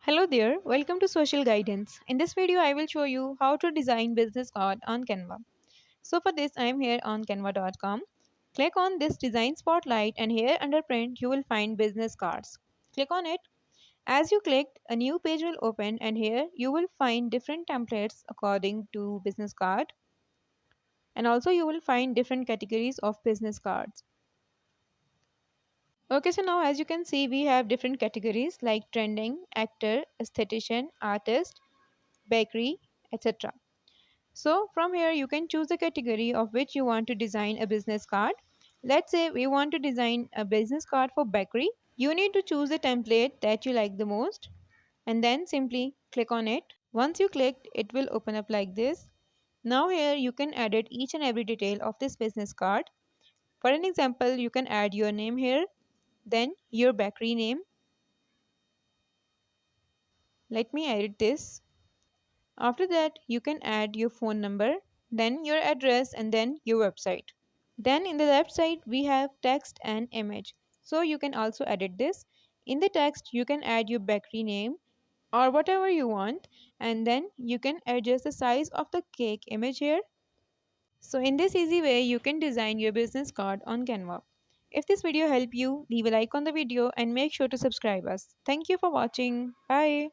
Hello there, welcome to Social Guidance. In this video, I will show you how to design business card on Canva. So for this, I am here on canva.com. Click on this design spotlight and here under print, you will find business cards. Click on it. As you click, a new page will open and here you will find different templates according to business card. And also you will find different categories of business cards. Okay, so now as you can see, we have different categories like trending, actor, aesthetician, artist, bakery, etc. So from here you can choose the category of which you want to design a business card. Let's say we want to design a business card for bakery. You need to choose the template that you like the most and then simply click on it. Once you click, it will open up like this. Now here you can edit each and every detail of this business card. For an example, you can add your name here, then your bakery name. Let me edit this. After that, you can add your phone number, then your address and then your website. Then in the left side, we have text and image. So you can also edit this. In the text, you can add your bakery name or whatever you want. And then you can adjust the size of the cake image here. So in this easy way, you can design your business card on Canva. If this video helped you, leave a like on the video and make sure to subscribe us. Thank you for watching. Bye.